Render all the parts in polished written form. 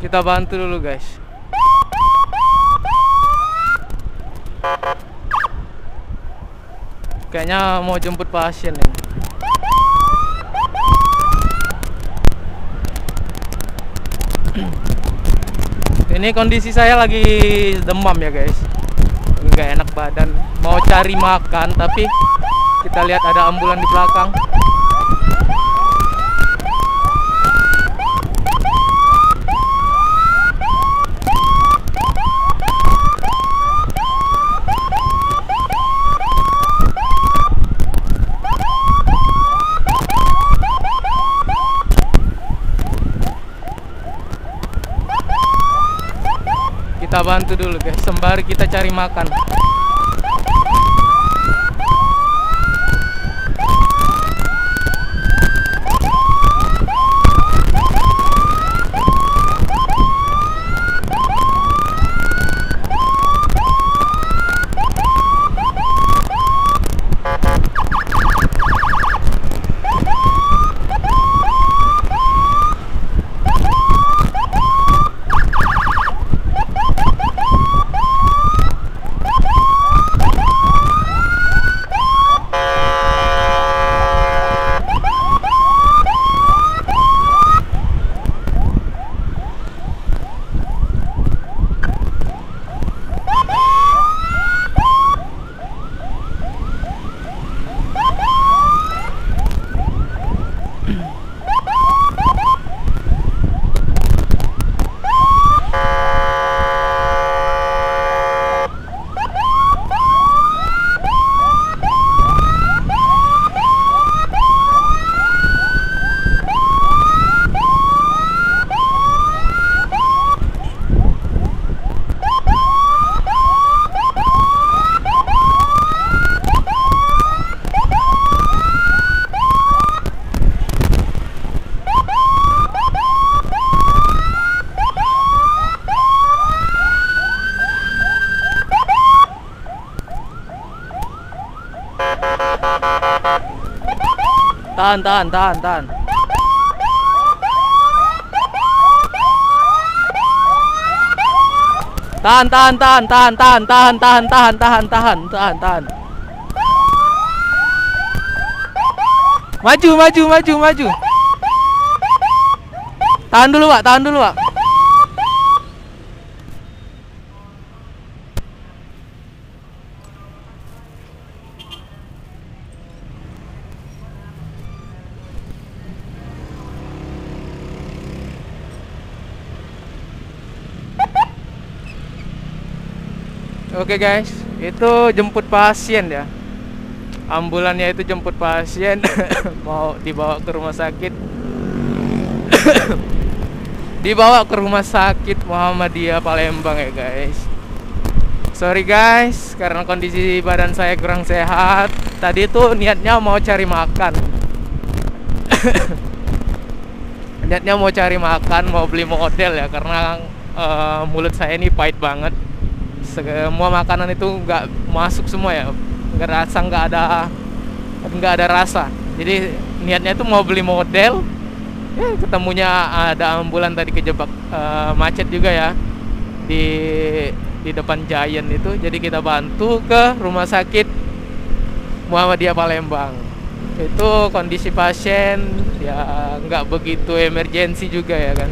Kita bantu dulu guys. Kayaknya mau jemput pasien ini. Ini kondisi saya lagi demam ya guys. Nggak enak badan. Mau cari makan tapi kita lihat ada ambulan di belakang. Kita bantu dulu guys, sembari kita cari makan. Tahan. Tahan. Maju. Tahan dulu, Pak. Oke guys, itu jemput pasien ya. Ambulannya itu jemput pasien mau dibawa ke rumah sakit. Dibawa ke rumah sakit Muhammadiyah Palembang ya guys. Sorry guys, karena kondisi badan saya kurang sehat. Tadi tuh niatnya mau cari makan. Mau beli model ya, karena mulut saya ini pahit banget. Semua makanan itu nggak masuk semua ya, nggak ada rasa. Jadi niatnya itu mau beli model, ya ketemunya ada ambulan tadi kejebak macet juga ya di depan Giant itu. Jadi kita bantu ke rumah sakit Muhammadiyah Palembang. Itu kondisi pasien ya nggak begitu emergensi juga ya kan.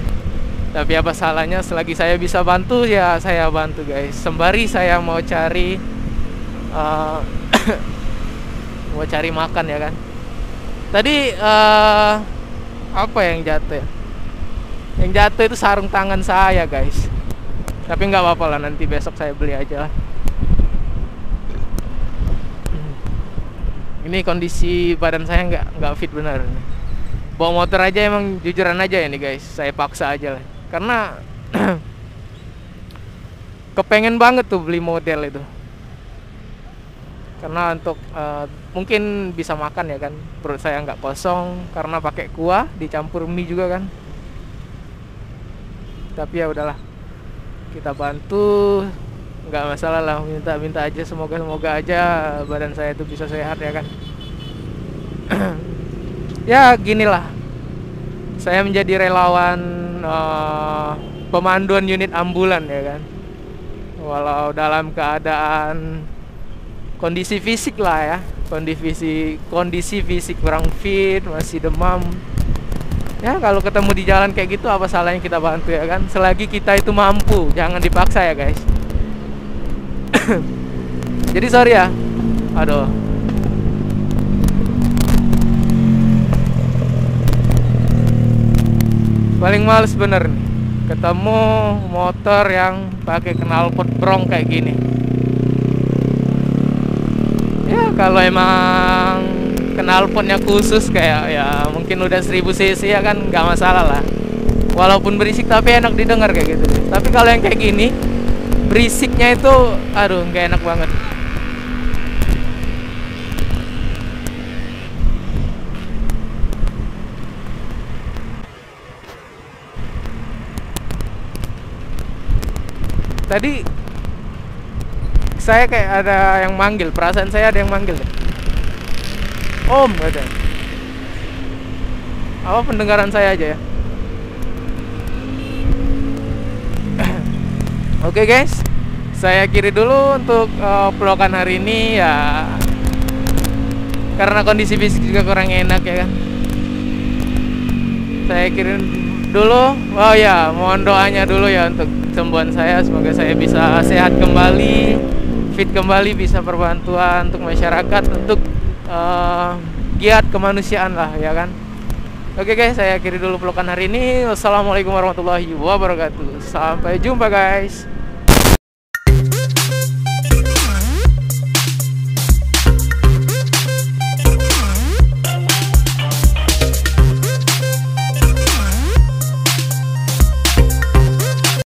Tapi apa salahnya, selagi saya bisa bantu ya saya bantu guys. Sembari saya mau cari mau cari makan ya kan. Tadi apa yang jatuh ya? Yang jatuh itu sarung tangan saya guys. Tapi nggak apa-apa lah, nanti besok saya beli aja lah. Ini kondisi badan saya nggak fit benar. Bawa motor aja emang jujuran aja ya nih guys. Saya paksa aja lah. Karena kepengen banget tuh beli model itu. Karena untuk mungkin bisa makan ya kan. Perut saya nggak kosong karena pakai kuah dicampur mie juga kan. Tapi ya udahlah, kita bantu, nggak masalah lah, minta aja, semoga aja badan saya itu bisa sehat ya kan. Ya ginilah, saya menjadi relawan pemanduan unit ambulan ya kan. Walau dalam keadaan kondisi fisik lah ya, kondisi fisik kurang fit, masih demam. Ya kalau ketemu di jalan kayak gitu, apa salahnya kita bantu ya kan? Selagi kita itu mampu, jangan dipaksa ya guys. Jadi sorry ya. Aduh. Paling males bener nih ketemu motor yang pakai knalpot brong kayak gini. Ya kalau emang knalpotnya khusus kayak ya mungkin udah 1000 cc ya kan nggak masalah lah. Walaupun berisik tapi enak didengar kayak gitu. Tapi kalau yang kayak gini berisiknya itu aduh nggak enak banget. Tadi saya kayak ada yang manggil, perasaan saya ada yang manggil deh. Om, ada. Apa pendengaran saya aja ya? Oke guys, saya akhiri dulu untuk vlogan hari ini ya. Karena kondisi fisik juga kurang enak ya kan. Saya kirim dulu. Oh ya, mohon doanya dulu ya untuk kesembuhan saya. Semoga saya bisa sehat kembali, fit kembali, bisa berbantuan untuk masyarakat, untuk giat kemanusiaan lah ya kan. Oke guys, saya akhiri dulu vlogan hari ini. Wassalamualaikum warahmatullahi wabarakatuh. Sampai jumpa guys.